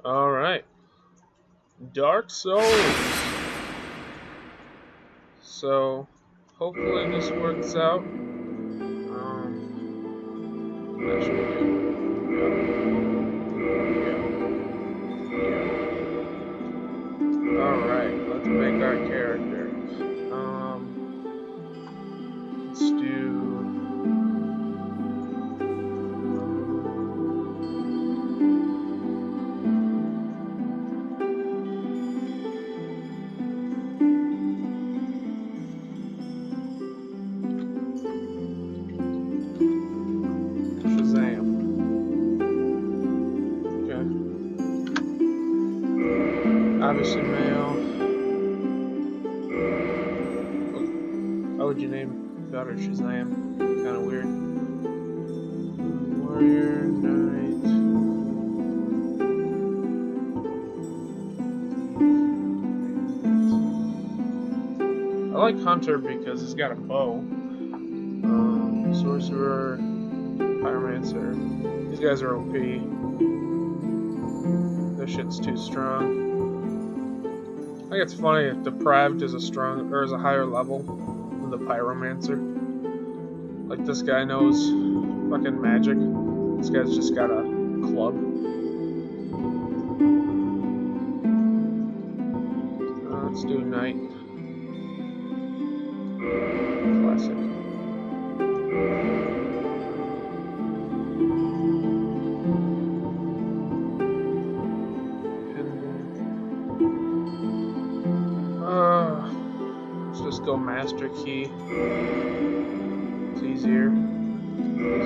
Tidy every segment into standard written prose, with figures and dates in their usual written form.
Alright. Dark Souls. So, hopefully this works out. That should be good. Yeah. Alright, let's make our character. Let's do... Shazam. Okay. Obviously male. How would you name daughter Shazam? Kind of weird. Warrior, knight. I like Hunter because he's got a bow. Sorcerer, Pyromancer. These guys are OP. This shit's too strong. I think it's funny if Deprived is a higher level than the Pyromancer. Like this guy knows fucking magic. This guy's just got a club. Let's do Knight. Classic. Let's just go Master Key. It's easier.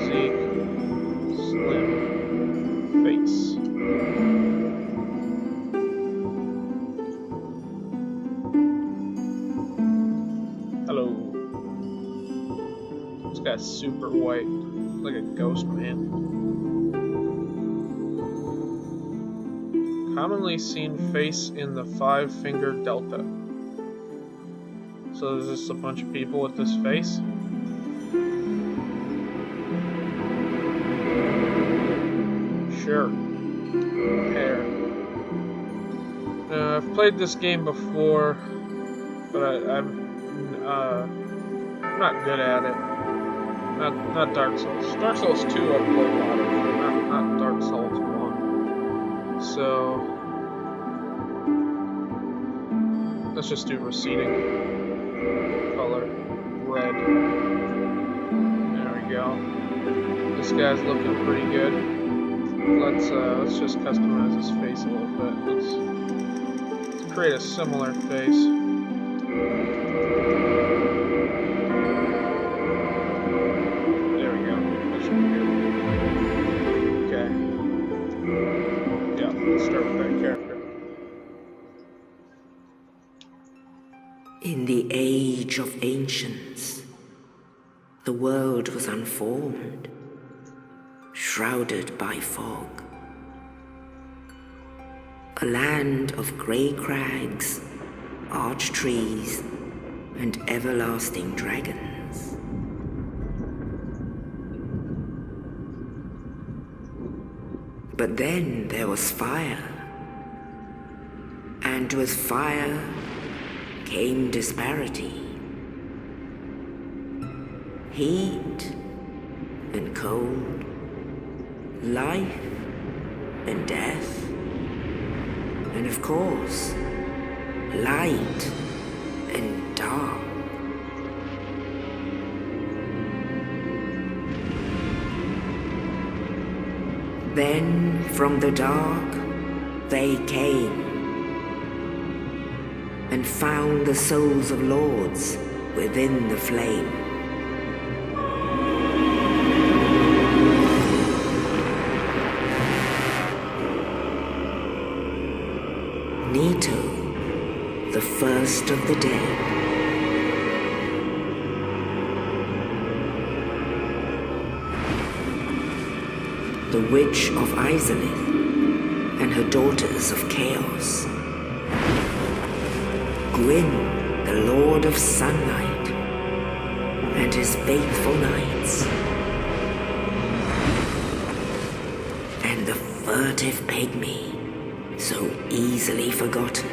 Zeke. Slim. Face. Hello. This guy's super white. Like a ghost man. Commonly seen face in the 5-finger delta. So there's just a bunch of people with this face. Sure. Hair. I've played this game before, but I'm not good at it. Not Dark Souls. Dark Souls 2 I've played a lot of, not Dark Souls 1. So let's just do receding color, red. There we go. This guy's looking pretty good. Let's just customize his face a little bit. Let's create a similar face. There we go. That should be good. Okay. Yeah, let's start with that character. In the age of ancients, the world was unformed, shrouded by fog. A land of grey crags, arch trees, and everlasting dragons. But then there was fire, and with fire came disparity. Heat and cold, life and death, and of course, light and dark. Then from the dark they came and found the souls of lords within the flame. Nito, the first of the dead. The Witch of Izalith and her daughters of Chaos. Gwyn, the Lord of Sunlight, and his faithful knights. And the furtive pygmy so easily forgotten.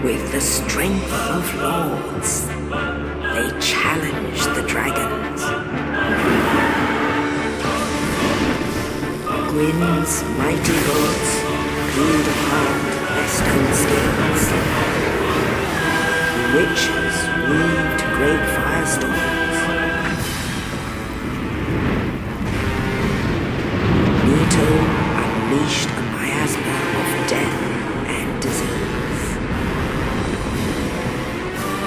With the strength of lords, they challenged the dragons. Gwyn's mighty lords peeled apart their stone skills. Witches weaved great firestorms. Leto unleashed a miasma of death and disease.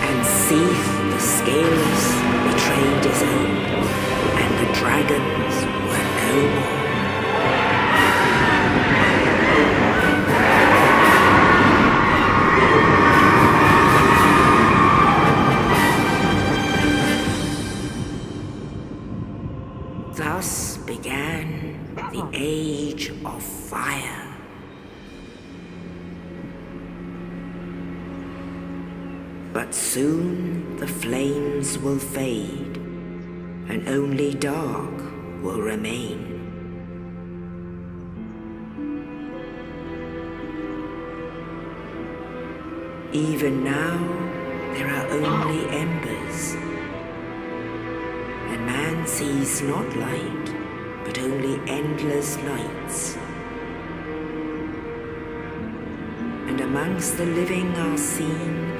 And Seath the Scaleless betrayed his own, and the dragons were no more. Thus began the Age of Fire. But soon the flames will fade, and only dark will remain. Even now, there are only embers. And man sees not light, but only endless nights. And amongst the living are seen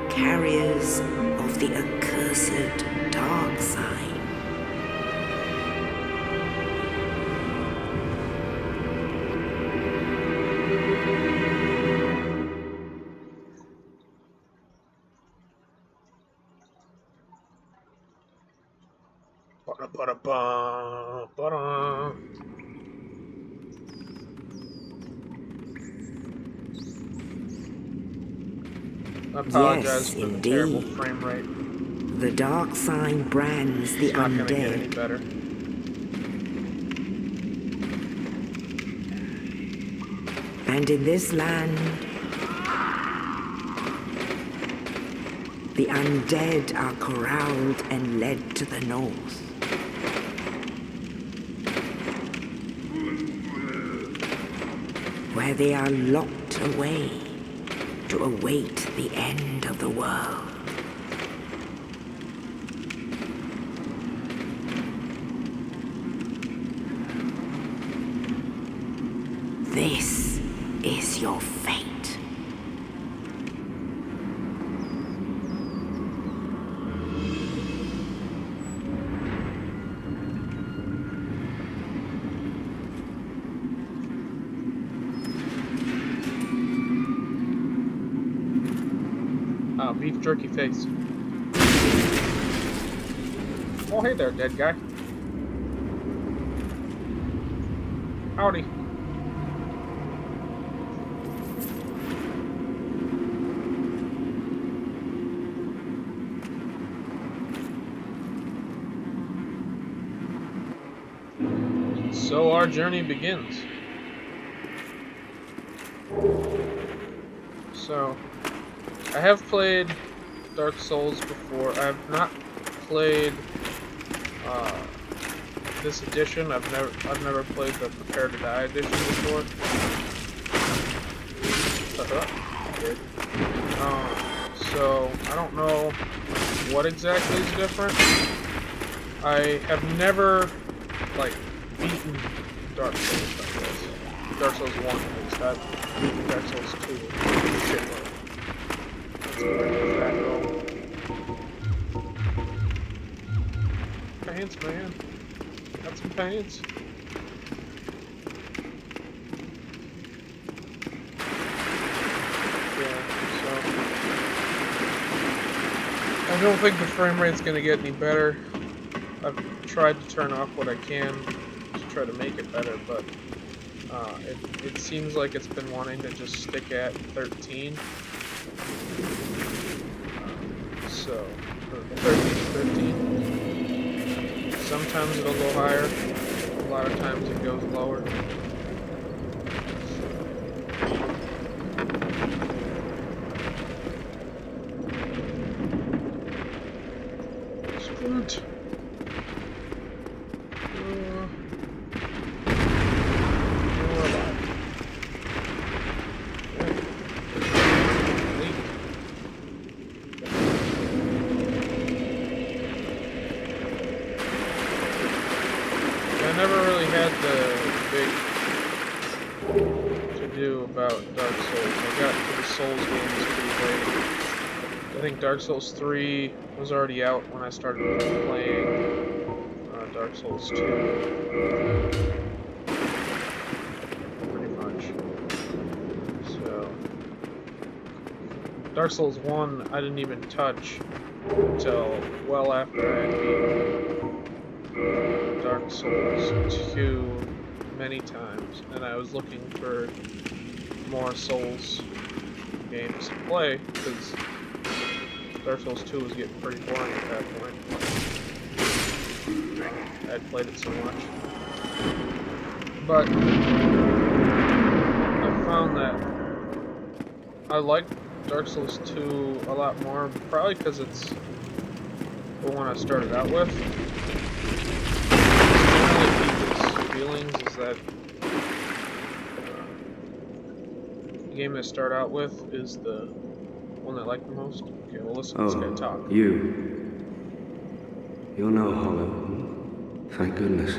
carriers of the accursed dark side. I apologize Yes, for the terrible indeed. frame rate. The dark sign brands the It's not gonna get any undead. better. And in this land, the undead are corralled and led to the north. Where they are locked away to await the end of the world. This is your fate. Beef jerky face. Oh, hey there, dead guy. Howdy. So our journey begins. So, I have played Dark Souls before. I have not played this edition. I've never played the Prepare to Die edition before. So I don't know what exactly is different. I have never like beaten Dark Souls like this. Dark Souls 1 at least. I've beaten Dark Souls 2. Shitload. Pants, man. Got some pants. Yeah, so I don't think the frame rate's gonna get any better. I've tried to turn off what I can to try to make it better, but it seems like it's been wanting to just stick at 13. So, 13 to 15. Sometimes it'll go higher, a lot of times it goes lower. it. We're alive. I never really had the big to-do about Dark Souls. I got to the Souls games pretty late. I think Dark Souls 3 was already out when I started playing Dark Souls 2. Pretty much. So, Dark Souls 1 I didn't even touch until well after I had beaten Dark Souls 2 many times, and I was looking for more Souls games to play, because Dark Souls 2 was getting pretty boring at that point. I'd played it so much. But I found that I like Dark Souls 2 a lot more, probably because it's the one I started out with. People's feelings is that the game I start out with is the one I like the most. Okay, well listen to this guy talk. You're no hollow. Thank goodness.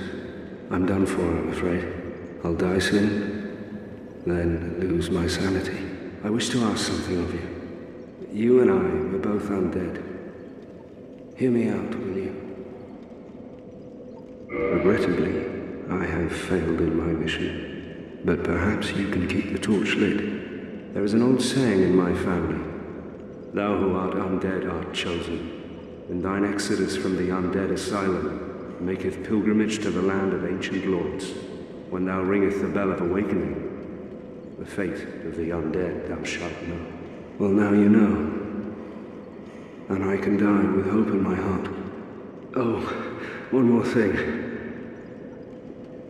I'm done for, I'm afraid. I'll die soon, then lose my sanity. I wish to ask something of you. You and I were both undead. Hear me out, will you? Regrettably, I have failed in my mission, but perhaps you can keep the torch lit. There is an old saying in my family. Thou who art undead art chosen, and thine exodus from the undead asylum maketh pilgrimage to the land of ancient lords. When thou ringeth the bell of awakening, the fate of the undead thou shalt know. Well, now you know, and I can die with hope in my heart. Oh, one more thing.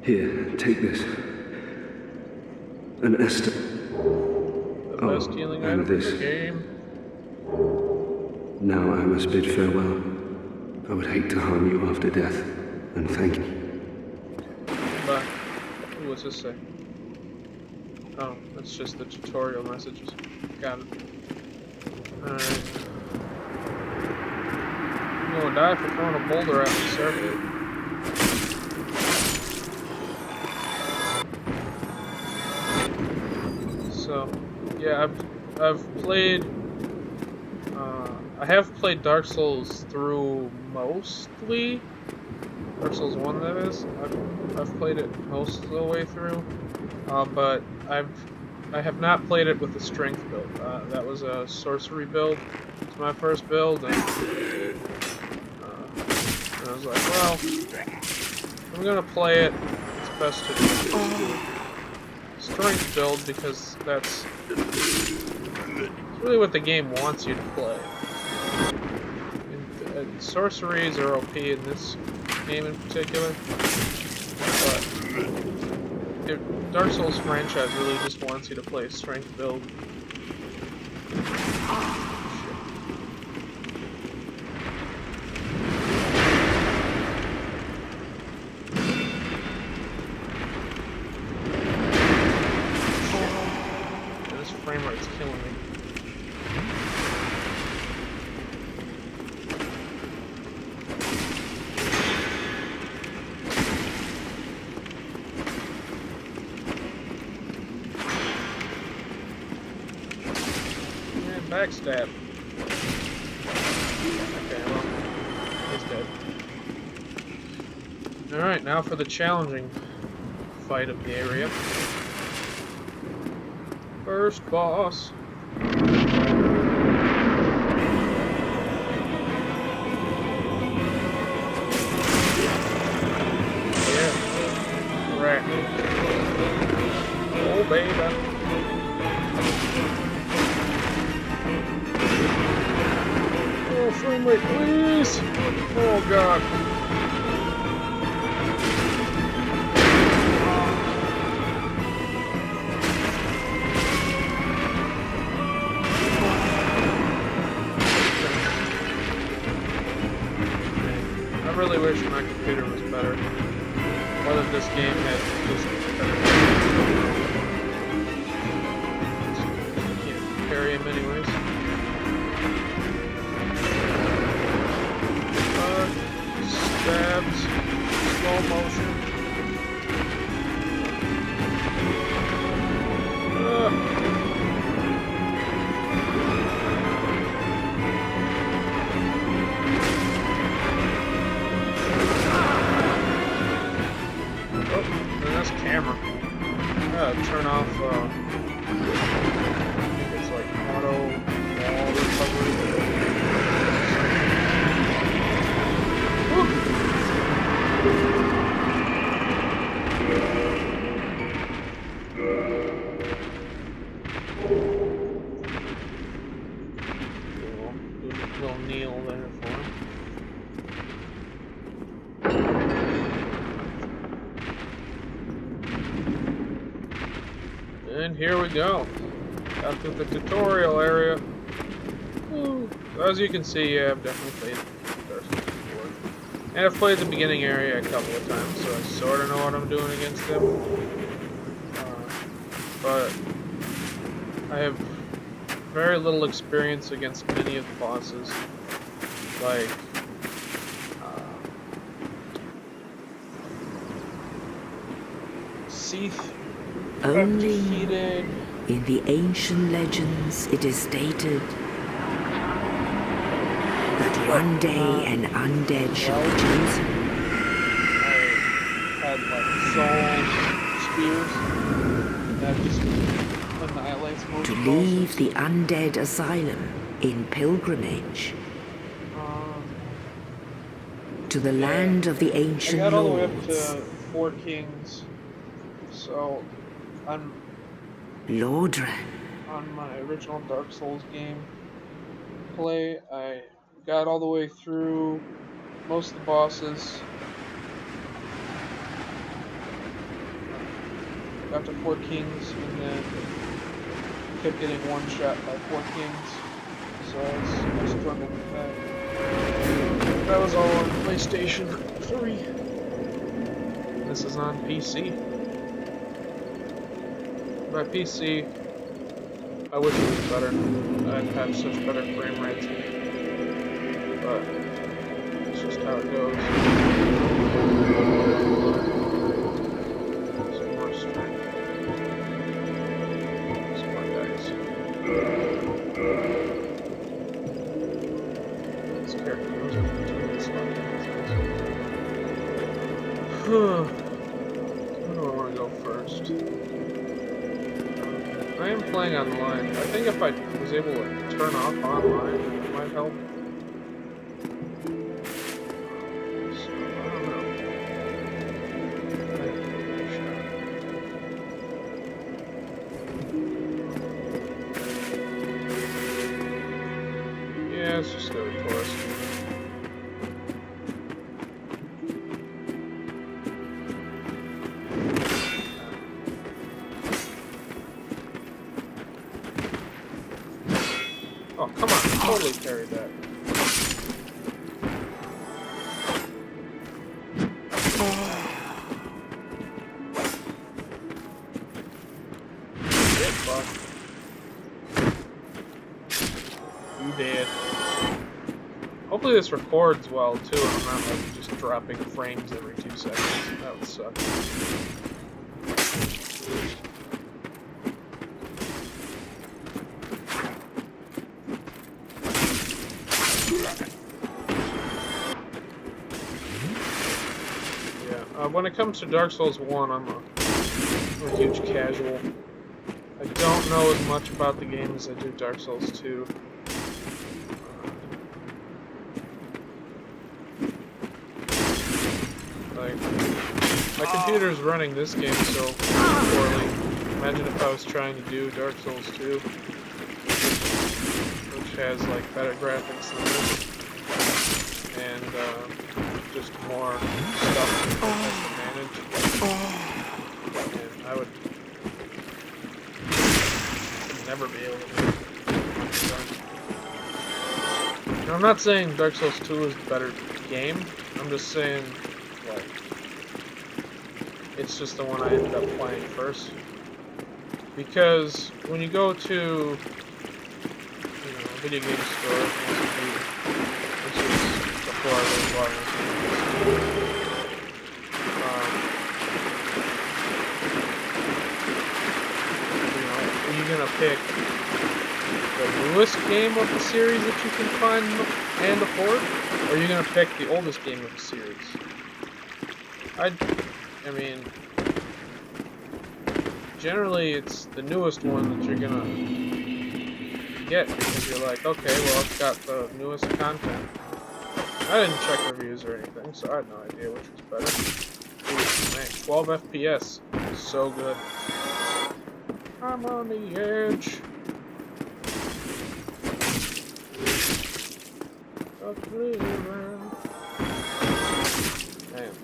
Here, take this. An Esther. The best healing item in the game. Now I must bid farewell. I would hate to harm you after death, and thank you. But, what's this say? Oh, that's just the tutorial messages. Got it. Alright. I'm gonna die for throwing a boulder at the circuit. So, yeah, I've played. I have played Dark Souls through mostly. Dark Souls 1, that is. I've played it most of the way through, but I have not played it with the strength build. That was a sorcery build. It's my first build, and I was like, well, if I'm gonna play it, it's best to do strength build, because that's really what the game wants you to play. And sorceries are OP in this game in particular, but Dark Souls franchise really just wants you to play strength build. This frame rate's killing me. Backstab. Okay, well, he's dead. Alright, now for the challenging fight of the area. First boss. Yeah. Right. Oh, baby. Frame rate, please! Oh god. really wish my computer was better. Or that this game had just better. I can't carry him anyways. Stabs, slow motion. Camera. Turn off, I think it's like auto wall recovery. Little kneel there for him. And here we go. Out to the tutorial area. Woo. So as you can see, yeah, I've definitely played Dark Souls before. And I've played the beginning area a couple of times, so I sort of know what I'm doing against them. But I have very little experience against many of the bosses. Like, Seath. Only in the ancient legends it is stated that one day an undead shall be chosen. I had like soul spears that just annihilates most to leave the undead asylum in pilgrimage to the land of the ancient I got all the way up lords. to 4 Kings, so on Lordran. on my original Dark Souls game play, I got all the way through most of the bosses. Got to 4 Kings and then kept getting one shot by 4 Kings, so I struggled with that. That was all on PlayStation 3. This is on PC. My PC, I wish it was better. I've had such better frame rates. But it's just how it goes. Some more strength. Some more dice. This character goes with the Where do I want to go first? I am playing online. I think if I was able to turn off online, it might help. So, I don't know. Yeah, let's just go to Taurus. Oh, come on, totally carried that. Shit, fuck. You dead. Hopefully this records well, too, and I'm not like just dropping frames every 2 seconds. That would suck. When it comes to Dark Souls 1, I'm a huge casual. I don't know as much about the game as I do Dark Souls 2. Like, my computer's running this game so poorly. Imagine if I was trying to do Dark Souls 2, which has like better graphics than this, and just more stuff to manage. And I would never be able to do it. And I'm not saying Dark Souls 2 is the better game. I'm just saying, like, it's just the one I ended up playing first. Because when you go to, a video game store, which is before I really bought this game, are you gonna pick the newest game of the series that you can find and afford, or are you gonna pick the oldest game of the series? I mean, generally it's the newest one that you're gonna get because you're like, okay, well, it's got the newest content. I didn't check reviews or anything, so I had no idea which was better. Ooh, man, 12 FPS, so good. I'm on the edge of living. Damn.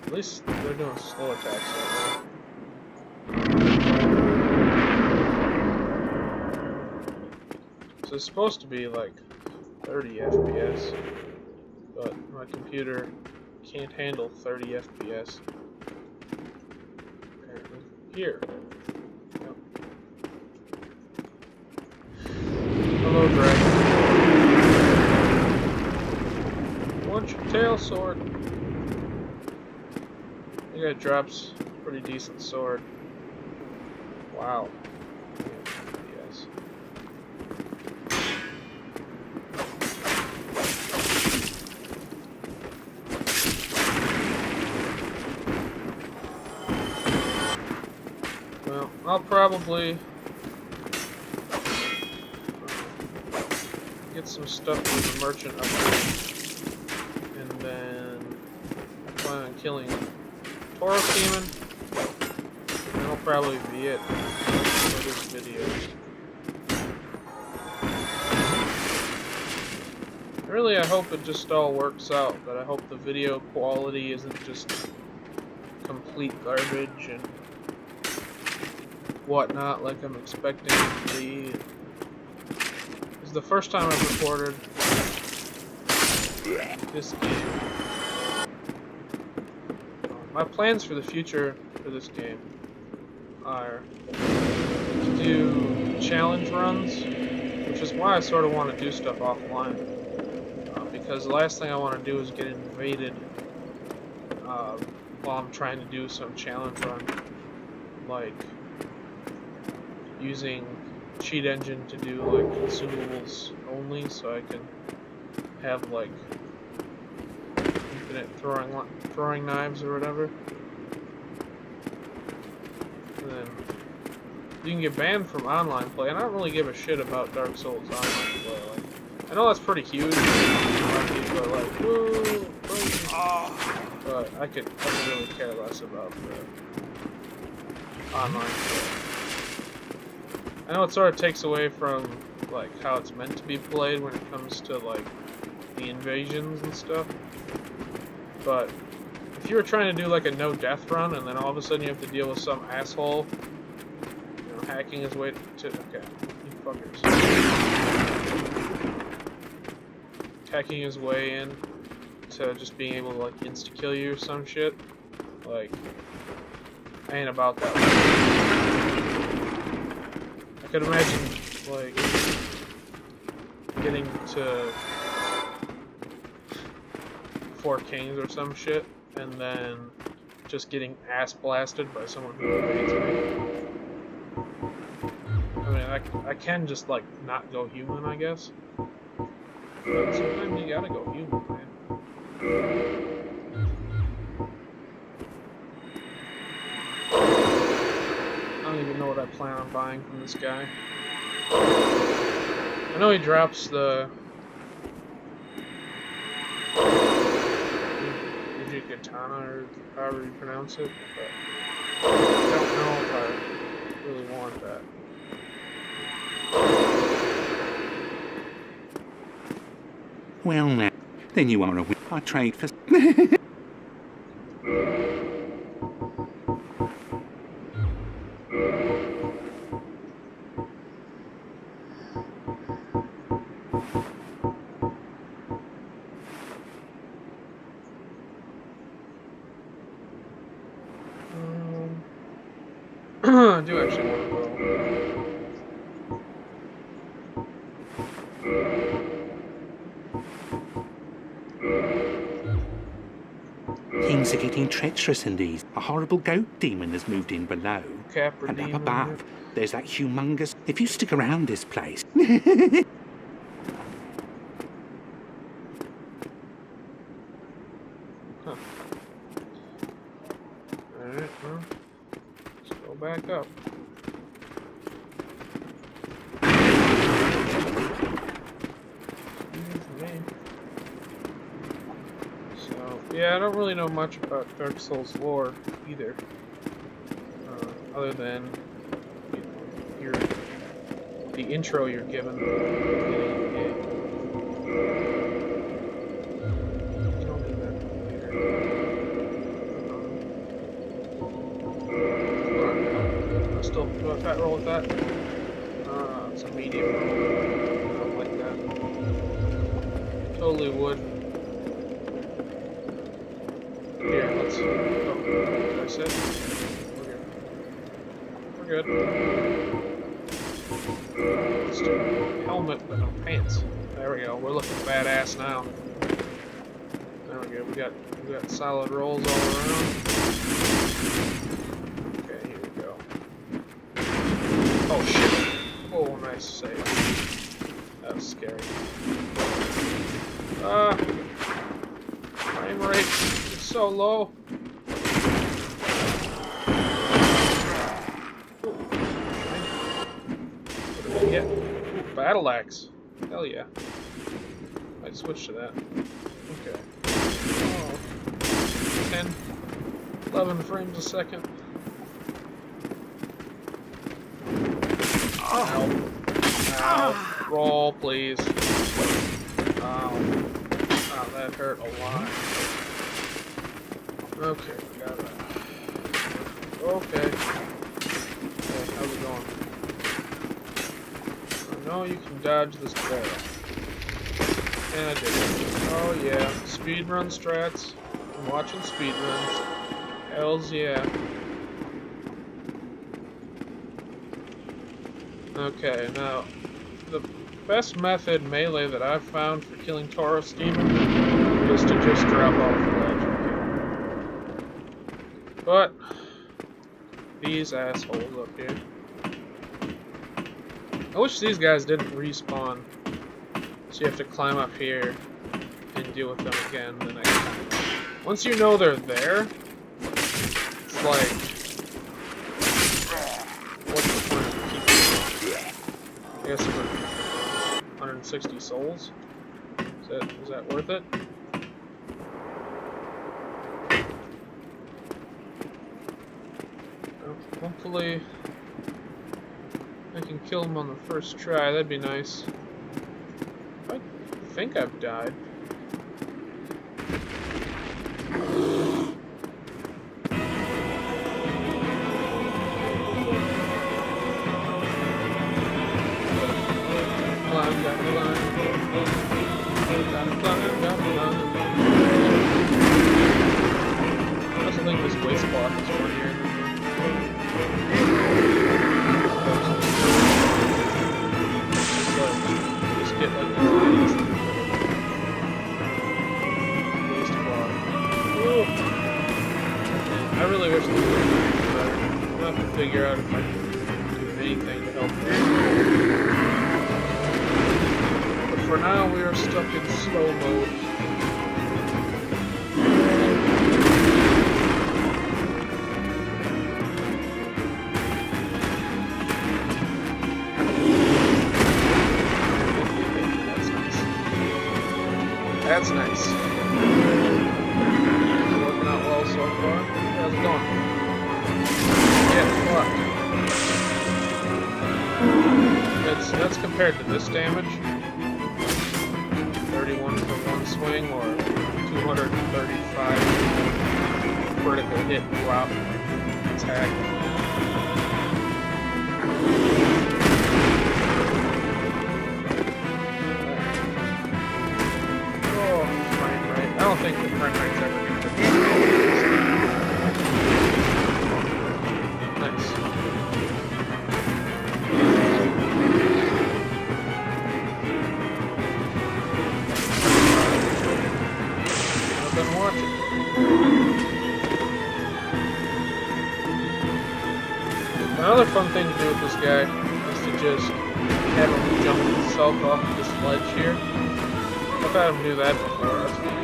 At least they're doing slow attacks right now. So it's supposed to be like 30 FPS, but my computer can't handle 30 FPS. Apparently. Here. Yep. Hello, dragon. Want your tail sword? I think that drops a pretty decent sword. Wow. Yes. Well, I'll probably get some stuff from the merchant up there, and then I plan on killing Tauros Demon. That'll probably be it for this video. Really, I hope it just all works out, but I hope the video quality isn't just complete garbage and whatnot like I'm expecting it to be. It's the first time I've recorded this game. My plans for the future for this game are to do challenge runs, which is why I sort of want to do stuff offline. Because the last thing I want to do is get invaded while I'm trying to do some challenge run, like using cheat engine to do like consumables only, so I can have like infinite throwing knives or whatever. And then you can get banned from online play, and I don't really give a shit about Dark Souls online play. Like, I know that's pretty huge. A lot of people are like, woo, but I could really care less about the online play. I know it sort of takes away from like how it's meant to be played when it comes to like the invasions and stuff. But if you were trying to do like a no death run and then all of a sudden you have to deal with some asshole, hacking his way to okay, you fuckers. Hacking his way in to just being able to like insta kill you or some shit. Like, I ain't about that. I could imagine like getting to 4 Kings or some shit and then just getting ass blasted by someone who invades me. I mean, I can just like not go human, I guess. But sometimes you gotta go human, man. I don't even know what I plan on buying from this guy. I know he drops the Katana, or however you pronounce it, but I don't know if I really want that. Well now, then you are a I trade for... actually want to roll. Things are getting treacherous in these. A horrible goat demon has moved in below. Capra And up demon. above, there's that humongous... If you stick around this place... Huh. Alright, well, let's go back up. Excuse me. So, yeah, I don't really know much about Dark Souls lore either. Other than, you know, the intro you're given at the beginning of the game. Don't do that later. Alright, still do a fat roll with that. It's a medium roll. I don't like that. Totally would. Here, let's. Oh, did I say? We're good. Let's do helmet but no pants. There we go. We're looking badass now. There we go. We got solid rolls all around. Okay, here we go. Oh shit! Oh, nice save. That was scary. Frame rate is so low. Yeah. Ooh, battle axe. Hell yeah. Might switch to that. Okay. Oh. 10, 11 frames a second. Ow. Ow. Roll, please. Ow. Ow, that hurt a lot. Okay, we got that. Okay. Okay, how's it going? No, you can dodge this barrel. And I did it. Oh yeah, speedrun strats. I'm watching speedruns. Hells yeah. Okay, now the best method melee that I've found for killing Tauros Demon is to just drop off the ledge. But these assholes up here. I wish these guys didn't respawn, so you have to climb up here and deal with them again the next time. Once you know they're there, it's like, what's the point of keeping them? I guess for 160 souls? Is that worth it? Well, hopefully I can kill him on the first try, that'd be nice. I think I've died. I also think this waste block is one here. Just get like the waste block. Ooh. I really wish this was better. I'll have to figure out if I can do anything to help here. But for now, we are stuck in slow mode. That's nice. Working out well so far. How's it going? Get fucked. That's compared to this damage. 31 for one swing or 235 critical hit drop attack. I don't think the frame rate's ever going to be nice. fun thing to do with this guy is to just have him jump himself off this ledge here. I've had him do that before. That's pretty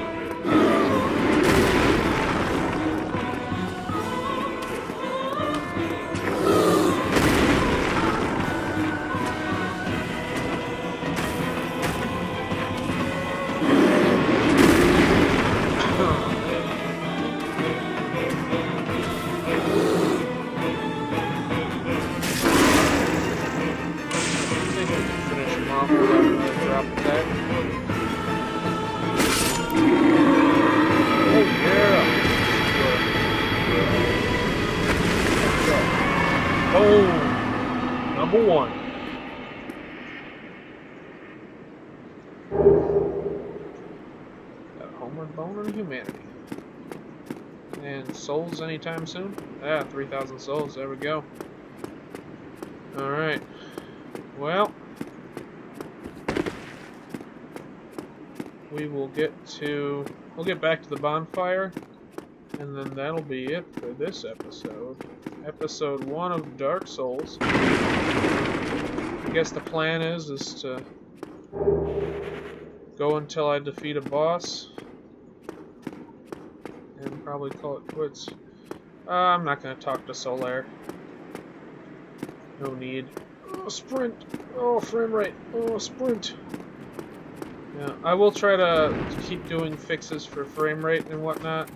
number one. Got Homeward Boner and Humanity. And souls anytime soon? Yeah, 3,000 souls. There we go. Alright. Well, we'll get back to the bonfire, and then that'll be it for this episode. Episode 1 of Dark Souls. I guess the plan is to go until I defeat a boss, and probably call it quits. I'm not going to talk to Solaire. No need. Oh, sprint! Oh, frame rate! Oh, sprint! Yeah, I will try to keep doing fixes for frame rate and whatnot.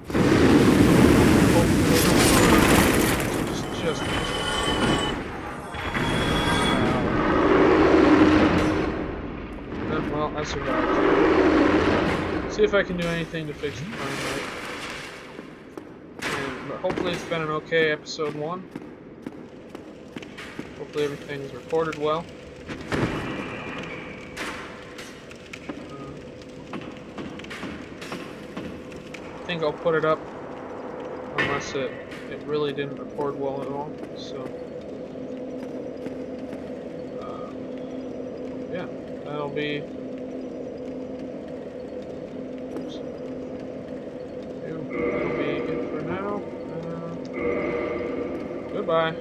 Just well, I survived. See if I can do anything to fix the frame rate. But hopefully it's been an okay episode 1. Hopefully everything's recorded well. I think I'll put it up unless it really didn't record well at all. So yeah, that'll be it for now. Goodbye.